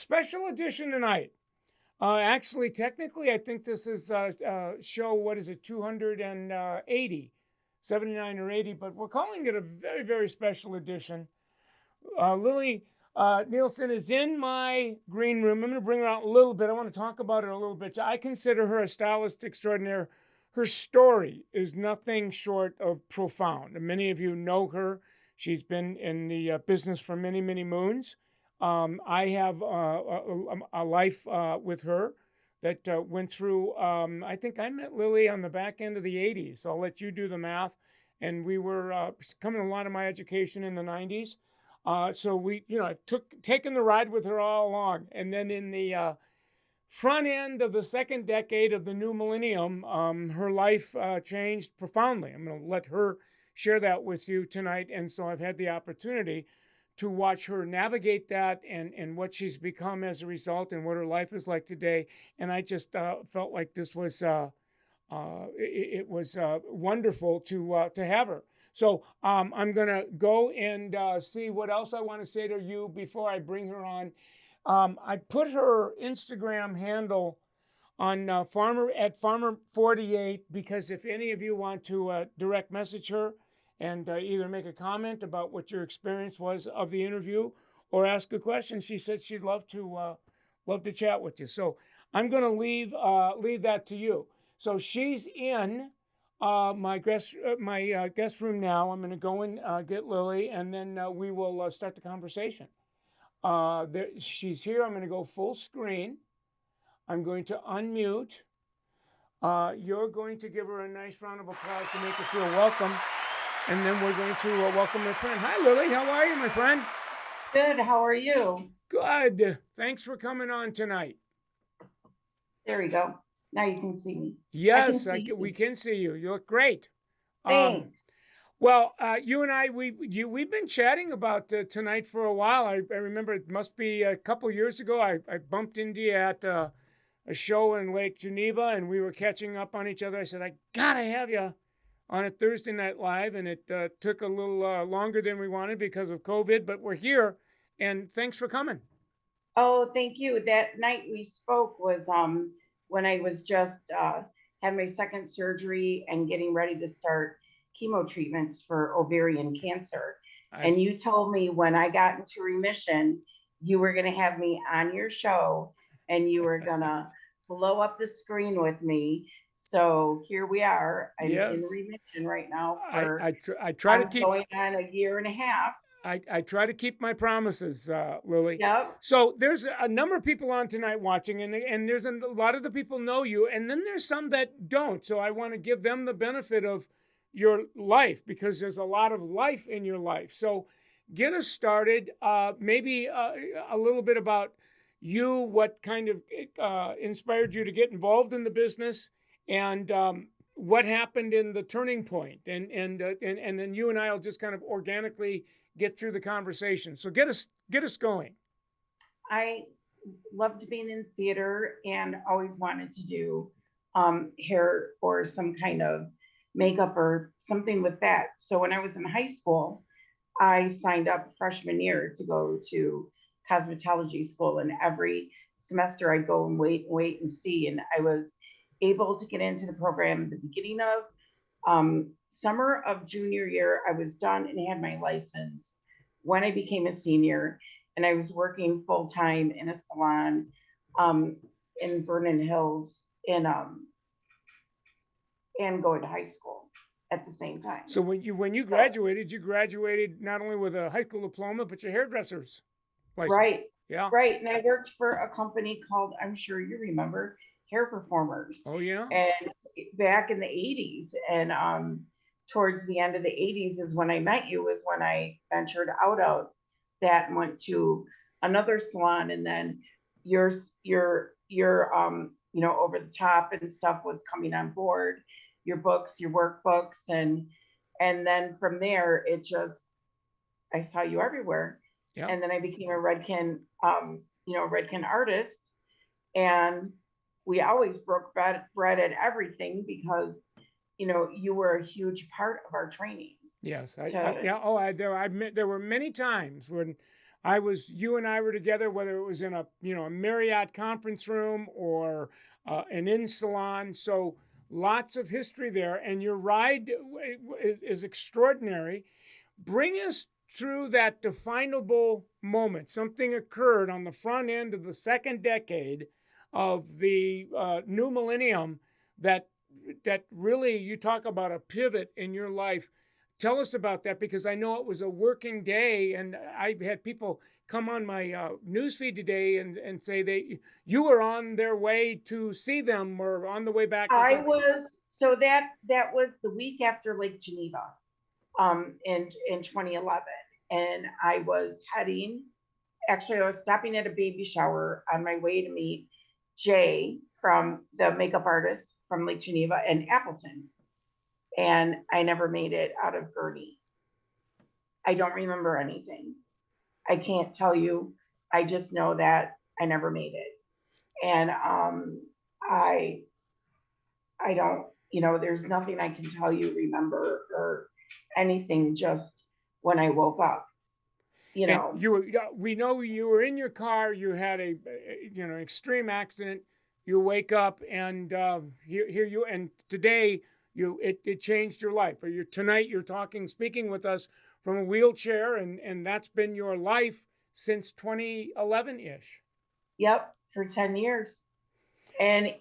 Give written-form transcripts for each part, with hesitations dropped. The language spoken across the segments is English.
Special edition tonight. Actually, technically, I think this is show, what is it, 280, 79 or 80, but we're calling it a very, very special edition. Lilly Nielsson is in my green room. I'm going to bring her out a little bit. I want to talk about her a little bit. I consider her a stylist extraordinaire. Her story is nothing short of profound. And many of you know her. She's been in the business for many, many moons. I have a life with her that went through, I think I met Lilly on the back end of the 80s. So I'll let you do the math. And we were coming a lot of my education in the 90s. So we, I've taken the ride with her all along. And then in the front end of the second decade of the new millennium, her life changed profoundly. I'm going to let her share that with you tonight. And so I've had the opportunity to watch her navigate that and what she's become as a result and what her life is like today. And I just felt like this was it was wonderful to have her. So I'm going to go and see what else I want to say to you before I bring her on. I put her Instagram handle on Farmer48 because if any of you want to direct message her and either make a comment about what your experience was of the interview or ask a question, she said she'd love to chat with you. So I'm going to leave that to you. So she's in my guest room now. I'm going to go and get Lilly, and then we will start the conversation. She's here. I'm going to go full screen. I'm going to unmute. You're going to give her a nice round of applause to make her feel welcome. And then we're going to welcome my friend. Hi, Lilly. How are you, my friend? Good. How are you? Good. Thanks for coming on tonight. There we go. Now you can see me. Yes, we can see you. You look great. Thanks. Well, you and I, we've been chatting about tonight for a while. I remember it must be a couple years ago. I bumped into you at a show in Lake Geneva, and we were catching up on each other. I said, I gotta have you on a Thursday Night Live, and it took a little longer than we wanted because of COVID, but we're here, and thanks for coming. Oh, thank you. That night we spoke was when I was just had my second surgery and getting ready to start chemo treatments for ovarian cancer. And you told me when I got into remission, you were going to have me on your show and you were going to blow up the screen with me. So here we are. I'm in remission right now. I try to keep going on a year and a half. I try to keep my promises, Lilly. Yep. So there's a number of people on tonight watching, and there's a lot of the people know you, and then there's some that don't. So I want to give them the benefit of your life because there's a lot of life in your life. So get us started. Maybe a little bit about you, what kind of inspired you to get involved in the business, and what happened in the turning point, and then you and I will just kind of organically get through the conversation. So get us going. I loved being in theater and always wanted to do hair or some kind of makeup or something with that. So when I was in high school, I signed up freshman year to go to cosmetology school, and every semester I'd go and wait and see. And I was able to get into the program at the beginning of summer of junior year. I was done and had my license when I became a senior, and I was working full time in a salon in Vernon Hills and going to high school at the same time. So when you graduated, you graduated not only with a high school diploma, but your hairdresser's license. Right. Yeah. Right. And I worked for a company called, I'm sure you remember, Hair Performers. Oh yeah. And back in the 80s, and towards the end of the 80s is when I met you, was when I ventured out of that and went to another salon, and then your over the top and stuff was coming on board, your books, your workbooks, and then from there it just, I saw you everywhere. Yep. And then I became a Redken artist, and we always broke bread at everything because you were a huge part of our training. Yes. There were many times when you and I were together, whether it was in a, a Marriott conference room or an in salon. So lots of history there. And your ride is extraordinary. Bring us through that definable moment. Something occurred on the front end of the second decade of the new millennium that really, you talk about a pivot in your life. Tell us about that, because I know it was a working day, and I've had people come on my newsfeed today and say you were on their way to see them or on the way back or I something. was, so that was the week after Lake Geneva, in 2011. And I was heading, actually, I was stopping at a baby shower on my way to meet Jay, from the makeup artist from Lake Geneva and Appleton. And I never made it out of Gurney. I don't remember anything. I can't tell you. I just know that I never made it. And I I don't, there's nothing I can tell you, remember, or anything, just when I woke up, you And know. we know you were in your car. You had extreme accident. You wake up and here you. And today it changed your life. Or tonight you're speaking with us from a wheelchair, and that's been your life since 2011 ish. Yep, for 10 years. And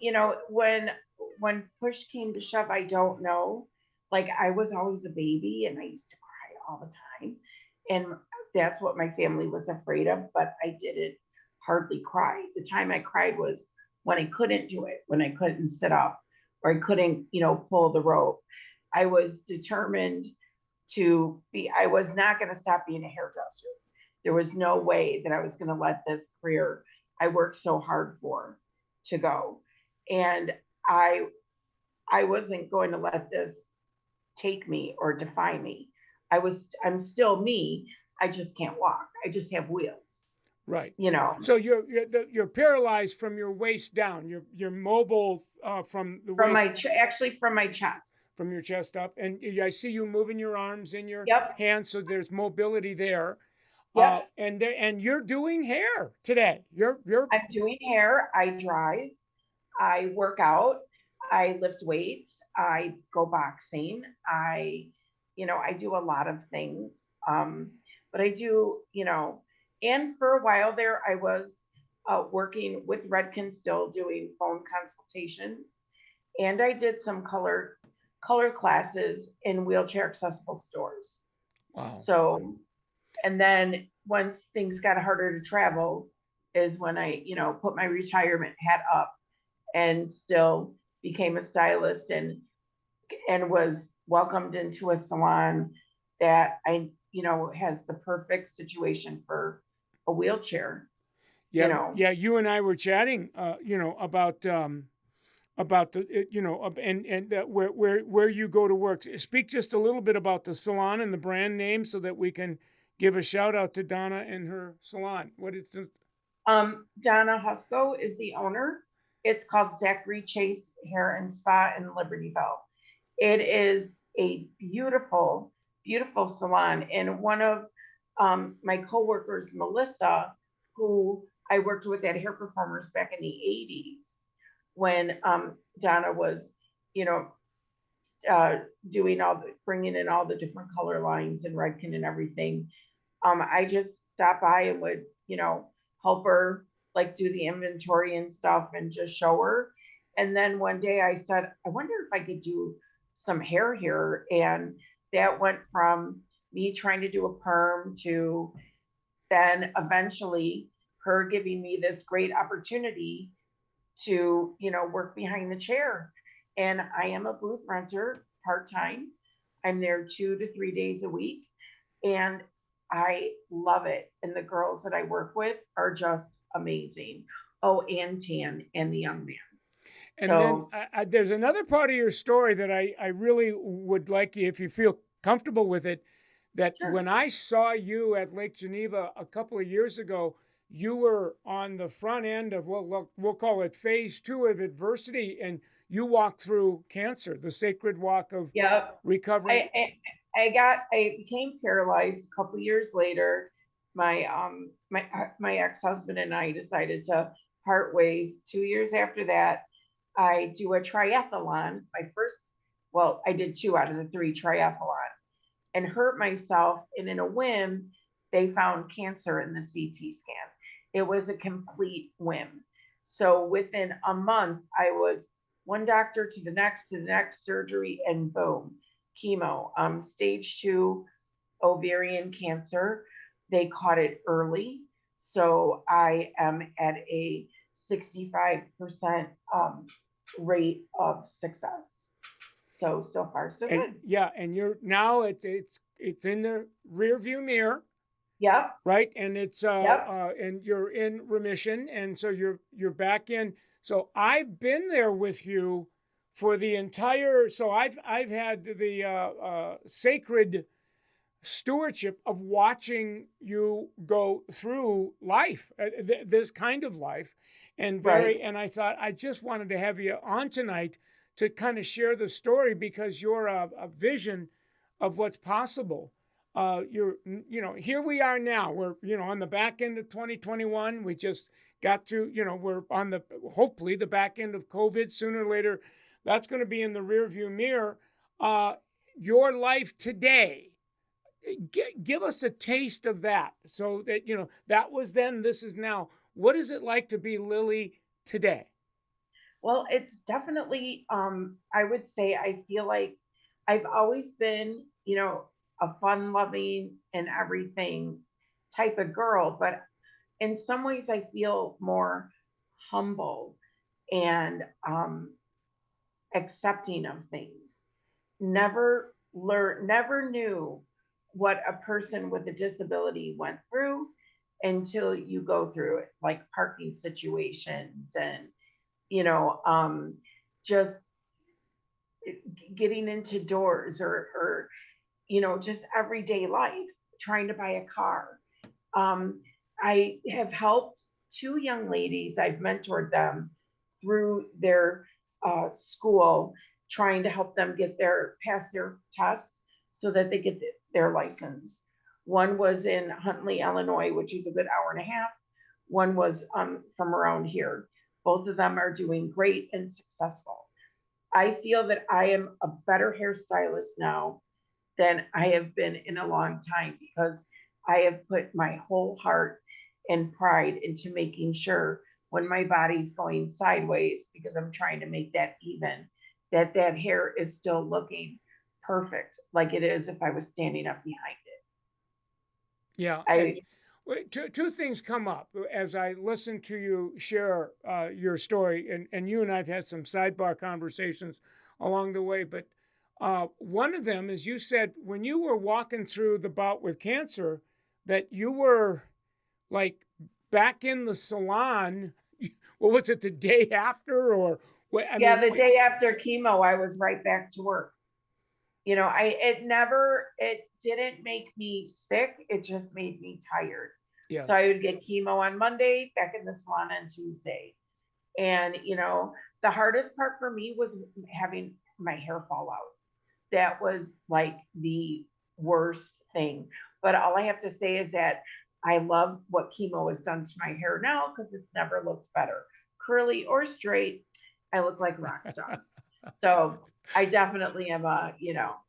when push came to shove, I don't know. Like, I was always a baby and I used to cry all the time. And that's what my family was afraid of, but I didn't hardly cry. The time I cried was when I couldn't do it, when I couldn't sit up, or I couldn't, pull the rope. I was determined I was not going to stop being a hairdresser. There was no way that I was going to let this career I worked so hard for to go. And I I wasn't going to let this take me or define me. I'm still me. I just can't walk. I just have wheels, Right. you know, So you're paralyzed from your waist down. You're mobile from the waist, actually from my chest. from your chest up, and I see you moving your arms and your Yep. hands, so there's mobility there. Yep. And you're doing hair today. You're I'm doing hair. I drive. I work out. I lift weights. I go boxing. I do a lot of things. But I do, and for a while there, I was working with Redken, still doing phone consultations. And I did some color classes in wheelchair accessible stores. wow. So, and then once things got harder to travel is when I, put my retirement hat up and still became a stylist, and was welcomed into a salon that has the perfect situation for a wheelchair, Yeah, yeah. You and I were chatting, about the, where you go to work. Speak just a little bit about the salon and the brand name, so that we can give a shout out to Donna and her salon. What is the? Donna Husko is the owner. It's called Zachary Chase Hair and Spa in Libertyville. It is a beautiful, beautiful salon. And one of my coworkers, Melissa, who I worked with at Hair Performers back in the 80s, when Donna was, bringing in all the different color lines and Redken and everything. I just stopped by and would, help her, like, do the inventory and stuff and just show her. And then one day I said, I wonder if I could do some hair here. And that went from me trying to do a perm to then eventually her giving me this great opportunity to, work behind the chair. And I am a booth renter part-time. I'm there 2 to 3 days a week. And I love it. And the girls that I work with are just amazing. Oh, and Tan and the young man. And then there's another part of your story that I really would like you, if you feel comfortable with it, that Sure. when I saw you at Lake Geneva a couple of years ago, you were on the front end of, we'll call it phase 2 of adversity, and you walked through cancer, the sacred walk of Yep. recovery. I became paralyzed a couple years later my ex-husband and I decided to part ways. 2 years after that, I do a triathlon. Well, I did two out of the three triathlon and hurt myself. And in a whim, they found cancer in the CT scan. It was a complete whim. So within a month, I was one doctor to the next surgery, and boom, chemo. Stage 2 ovarian cancer. They caught it early. So I am at a 65% rate of success. So far, so And good. yeah, and you're now it's in the rear view mirror, Yep. right? And it's Yep. and you're in remission, and so you're back in. So I've been there with you for the entire. So I've had the sacred stewardship of watching you go through life, this kind of life, and Right. and I thought I just wanted to have you on tonight to kind of share the story because you're a vision of what's possible. Here we are now. We're, on the back end of 2021. We just got through, we're on hopefully the back end of COVID. Sooner or later, that's going to be in the rearview mirror. Your life today, give us a taste of that so that, that was then, this is now. What is it like to be Lilly today? Well, it's definitely, I would say, I feel like I've always been, a fun loving and everything type of girl, but in some ways I feel more humble and accepting of things. Never knew what a person with a disability went through until you go through it, like parking situations and, you know, um, just getting into doors or, just everyday life, trying to buy a car. Um, I have helped two young ladies, I've mentored them through their school, trying to help them pass their tests so that they get their license. One was in Huntley, Illinois, which is a good hour and a half. One was from around here. Both of them are doing great and successful. I feel that I am a better hairstylist now than I have been in a long time because I have put my whole heart and pride into making sure when my body's going sideways, because I'm trying to make that even, that hair is still looking perfect like it is if I was standing up behind Yeah, it. and two things come up as I listen to you share your story, and you and I've had some sidebar conversations along the way. But one of them is you said when you were walking through the bout with cancer that you were like back in the salon. What was it, the day after, or what? I Yeah, mean, the day after chemo, I was right back to work. It didn't make me sick. It just made me tired. yeah, So I would get chemo on Monday, back in the salon on Tuesday. And, the hardest part for me was having my hair fall out. That was like the worst thing. But all I have to say is that I love what chemo has done to my hair now because it's never looked better. Curly or straight, I look like a rock star. So I definitely am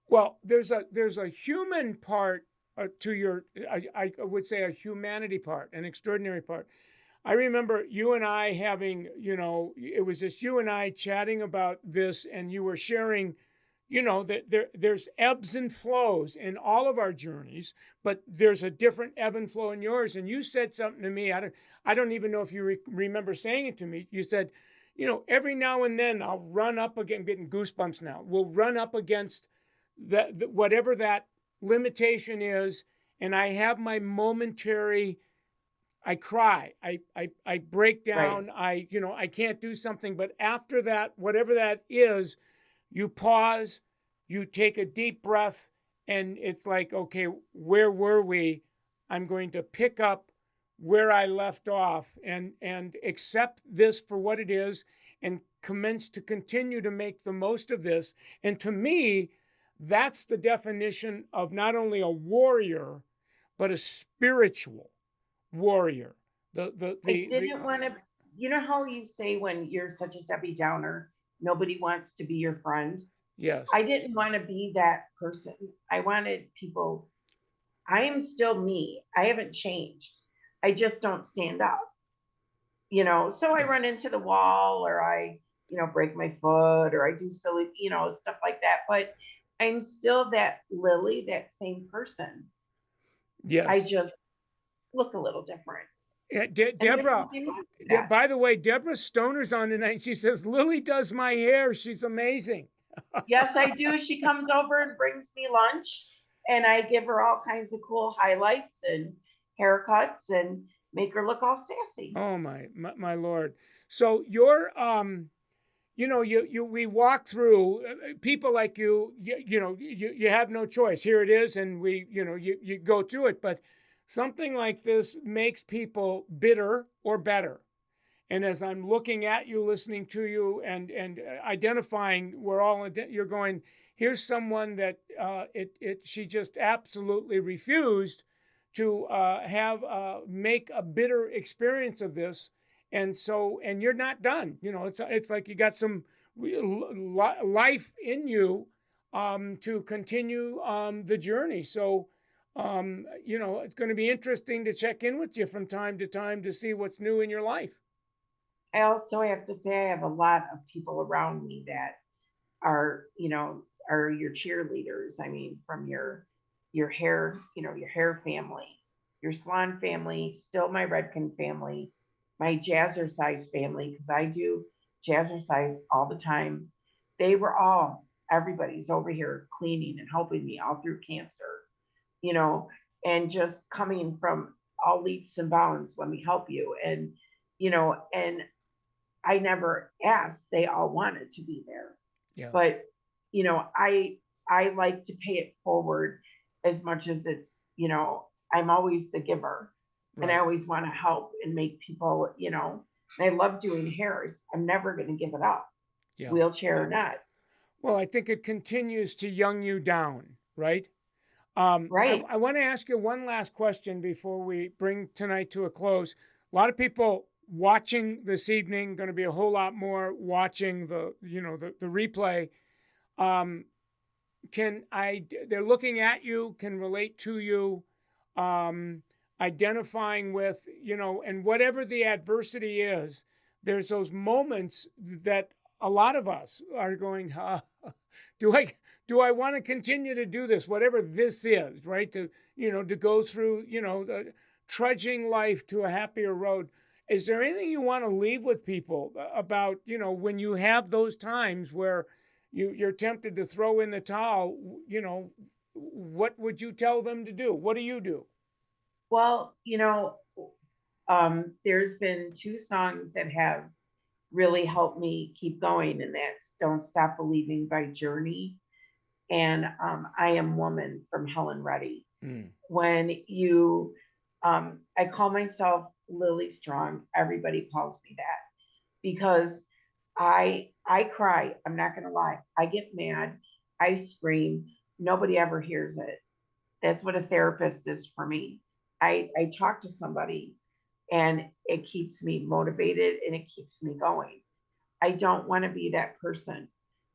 well, there's a human part to your, I would say a humanity part, an extraordinary part. I remember you and I having, it was just you and I chatting about this, and you were sharing, that there's ebbs and flows in all of our journeys, but there's a different ebb and flow in yours. And you said something to me. I don't even know if you remember saying it to me. You said, every now and then I'll run up again, I'm getting goosebumps now. We'll run up against whatever that limitation is, and I have my momentary. I cry. I break right. down. I can't do something. But after that, whatever that is, you pause, you take a deep breath, and it's like, okay, where were we? I'm going to pick up where I left off and accept this for what it is and commence to continue to make the most of this. And to me, that's the definition of not only a warrior, but a spiritual warrior. I didn't want to, you know how you say when you're such a Debbie Downer, nobody wants to be your friend? Yes. I didn't want to be that person. I wanted people, I am still me. I haven't changed. I just don't stand up, so I Yeah. run into the wall or I, break my foot or I do silly, stuff like that. But I'm still that Lily, that same person. I Yes. just look a little different. Yeah, And there's Deborah, nothing wrong with that. by the way, Deborah Stoner's on tonight. She says, Lily does my hair. She's amazing. Yes, I do. She comes over and brings me lunch, and I give her all kinds of cool highlights and haircuts and make her look all sassy. Oh my Lord. So you're we walk through people like you have no choice. Here it is, and you go through it. But something like this makes people bitter or better. And as I'm looking at you, listening to you, and identifying, you're going. Here's someone that she just absolutely refused to have make a bitter experience of this, and you're not done. It's like you got some life in you to continue the journey. So. It's going to be interesting to check in with you from time to time to see what's new in your life. I also have to say I have a lot of people around me that are, are your cheerleaders. I mean, from your hair, your hair family, your salon family, still my Redken family, my jazzercise family, because I do jazzercise all the time. They were everybody's over here cleaning and helping me all through cancer, you know, and just coming from all leaps and bounds. Let me help you. And I never asked. They all wanted to be there. Yeah. But, I like to pay it forward as much as I'm always the giver. And I Right. always want to help and make people, and I love doing hair. I'm never going to give it up, Yeah. wheelchair or not. Well, I think it continues to young you down, right? Right. I want to ask you one last question before we bring tonight to a close. A lot of people watching this evening, going to be a whole lot more watching the replay. They're looking at you, can relate to you, identifying with, and whatever the adversity is, there's those moments that a lot of us are going, do I want to continue to do this, whatever this is, right? To go through, the trudging life to a happier road. Is there anything you want to leave with people about, when you have those times where you're tempted to throw in the towel, what would you tell them to do? What do you do? Well, there's been two songs that have really helped me keep going, and that's Don't Stop Believing by Journey and I Am Woman from Helen Reddy. Mm. When I call myself Lily Strong, everybody calls me that because I cry. I'm not going to lie. I get mad. I scream. Nobody ever hears it. That's what a therapist is for me. I talk to somebody and it keeps me motivated and it keeps me going. I don't want to be that person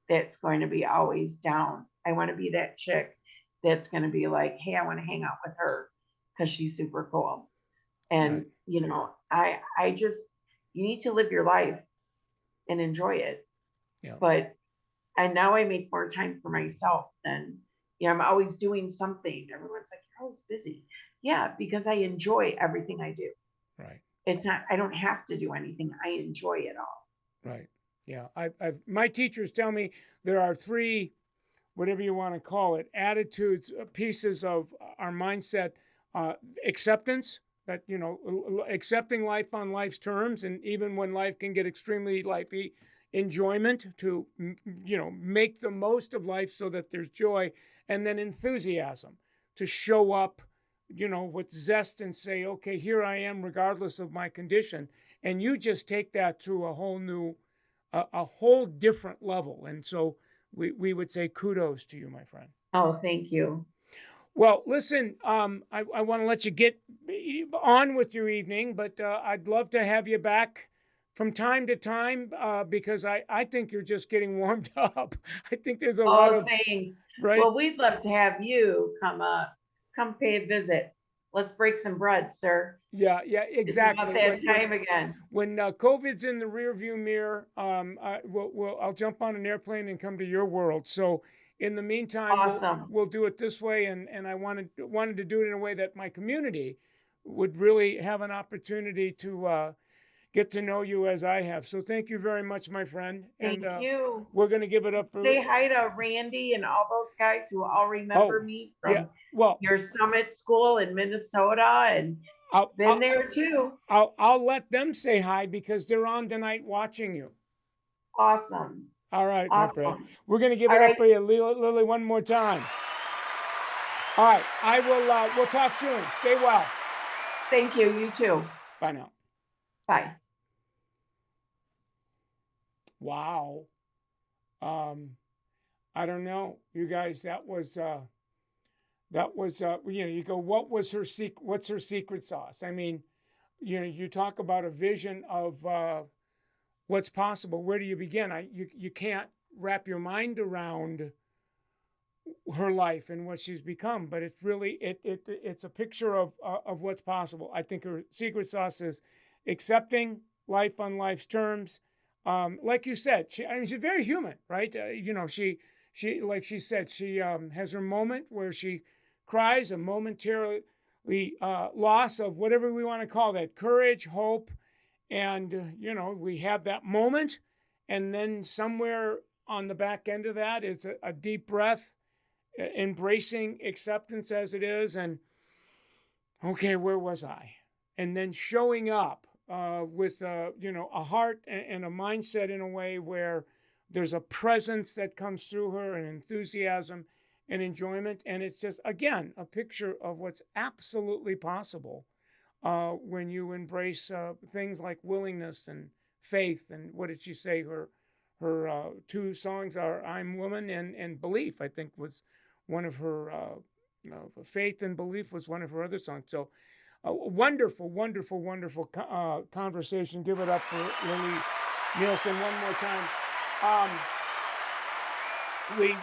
that's going to be always down. I want to be that chick that's going to be like, hey, I want to hang out with her because she's super cool. And, Right. I just, you need to live your life and enjoy it. Yeah. But and now I make more time for myself than, I'm always doing something. Everyone's like, you're always busy. Yeah, because I enjoy everything I do. Right. It's not, I don't have to do anything. I enjoy it all. Right. Yeah. My teachers tell me there are three, whatever you want to call it, attitudes, pieces of our mindset, acceptance, that, accepting life on life's terms. And even when life can get extremely lifey, enjoyment to, make the most of life so that there's joy. And then enthusiasm to show up, with zest and say, okay, here I am, regardless of my condition. And you just take that to a whole new, a whole different level. And so we would say kudos to you, my friend. Oh, thank you. Well, listen, I want to let you get on with your evening, but I'd love to have you back from time to time because I think you're just getting warmed up. I think there's a lot Oh, of, thanks. right? Well, we'd love to have you come pay a visit. Let's break some bread, sir. Yeah, yeah, It's about exactly. that time again. When COVID's in the rearview mirror, I'll jump on an airplane and come to your world. So in the meantime, Awesome. we'll do it this way, and I wanted to do it in a way that my community would really have an opportunity to get to know you as I have. So thank you very much, my friend, Thank and you. we're going to give it up for. Say hi to Randy and all those guys who all remember Oh, me yeah. from Well, your Summit School in Minnesota and I'll, been I'll there too. I'll let them say hi because they're on tonight watching you. Awesome. All right, my friend. Awesome. We're going to give All it up right. for you, Lily, one more time. All right. I will. We'll talk soon. Stay well. Thank you. You too. Bye now. Bye. Wow. I don't know, you guys. That was. You go. What's her secret sauce? I mean, you talk about a vision of what's possible. Where do you begin? You can't wrap your mind around her life and what she's become, but it's really it's a picture of what's possible. I think her secret sauce is accepting life on life's terms. Like you said, she's very human, right? She like she said, she has her moment where she cries, a momentary loss of whatever we want to call that, courage, hope, and we have that moment, and then somewhere on the back end of that, it's a deep breath, embracing acceptance as it is, and okay, where was I? And then showing up with a heart and a mindset in a way where there's a presence that comes through her, and enthusiasm and enjoyment, and it's just again a picture of what's absolutely possible when you embrace things like willingness and faith. And what did she say? Her two songs are "I'm Woman" and "Belief." I think was one of her faith and belief was one of her other songs. So wonderful, wonderful, wonderful conversation. Give it up for Lilly Nielsson one more time.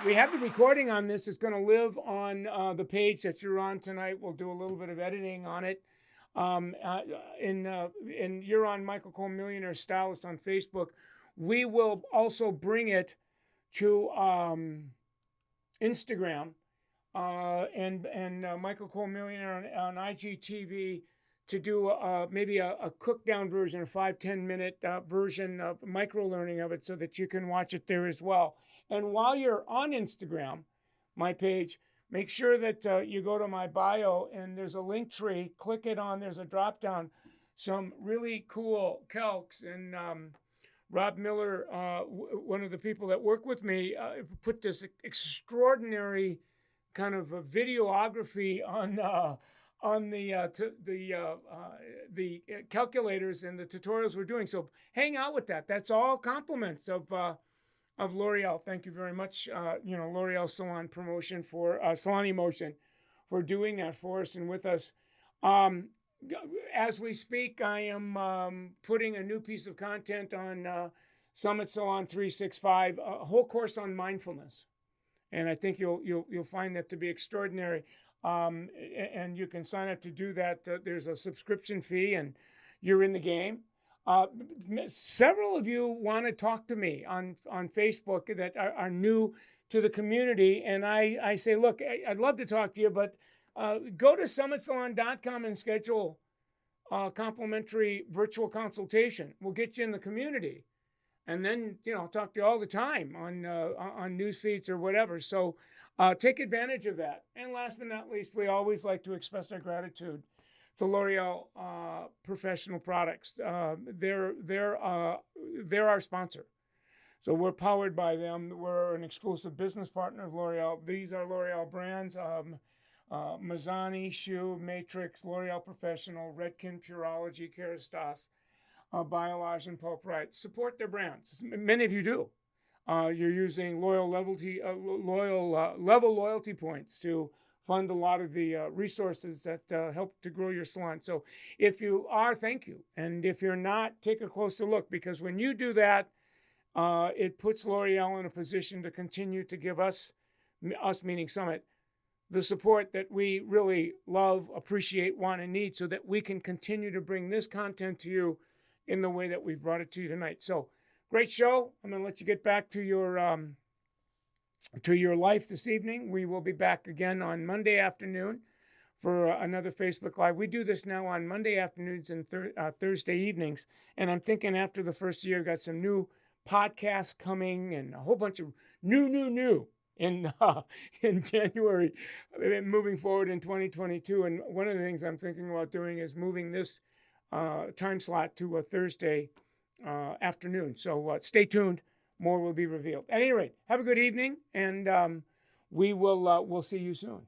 We have the recording on this. It's going to live on the page that you're on tonight. We'll do a little bit of editing on it. And you're on Michael Cole Millionaire Stylist on Facebook. We will also bring it to Instagram and Michael Cole Millionaire on IGTV to do maybe a cook down version, a 5-10 minute version of micro learning of it so that you can watch it there as well. And while you're on Instagram, my page, make sure that you go to my bio and there's a link tree, click it on, there's a drop down, some really cool calcs. And Rob Miller, one of the people that work with me, put this extraordinary kind of a videography on the calculators and the tutorials we're doing. So hang out with that. That's all compliments of L'Oreal. Thank you very much. L'Oreal Salon Promotion for Salon Emotion for doing that for us and with us. As we speak, I am putting a new piece of content on Summit Salon 365, a whole course on mindfulness. And I think you'll find that to be extraordinary. And you can sign up to do that. There's a subscription fee, and you're in the game. Several of you want to talk to me on Facebook that are new to the community, and I say, look, I'd love to talk to you, but go to summitsalon.com and schedule a complimentary virtual consultation. We'll get you in the community. And then, I'll talk to you all the time on news feeds or whatever. So take advantage of that. And last but not least, we always like to express our gratitude to L'Oreal Professional Products. They're our sponsor. So we're powered by them. We're an exclusive business partner of L'Oreal. These are L'Oreal brands. Mazzani, Shoe, Matrix, L'Oreal Professional, Redken, Purology, Kerastase, Biolage, and Pulp Right. Support their brands. Many of you do. You're using level loyalty points to fund a lot of the resources that help to grow your salon. So if you are, thank you. And if you're not, take a closer look, because when you do that, it puts L'Oreal in a position to continue to give us meaning Summit, the support that we really love, appreciate, want, and need, so that we can continue to bring this content to you in the way that we've brought it to you tonight. So great show. I'm going to let you get back to your life this evening. We will be back again on Monday afternoon for another Facebook Live. We do this now on Monday afternoons and Thursday evenings. And I'm thinking after the first year, got some new podcasts coming and a whole bunch of new in January, moving forward in 2022. And one of the things I'm thinking about doing is moving this time slot to a Thursday afternoon. So stay tuned. More will be revealed. At any rate, have a good evening, and we'll see you soon.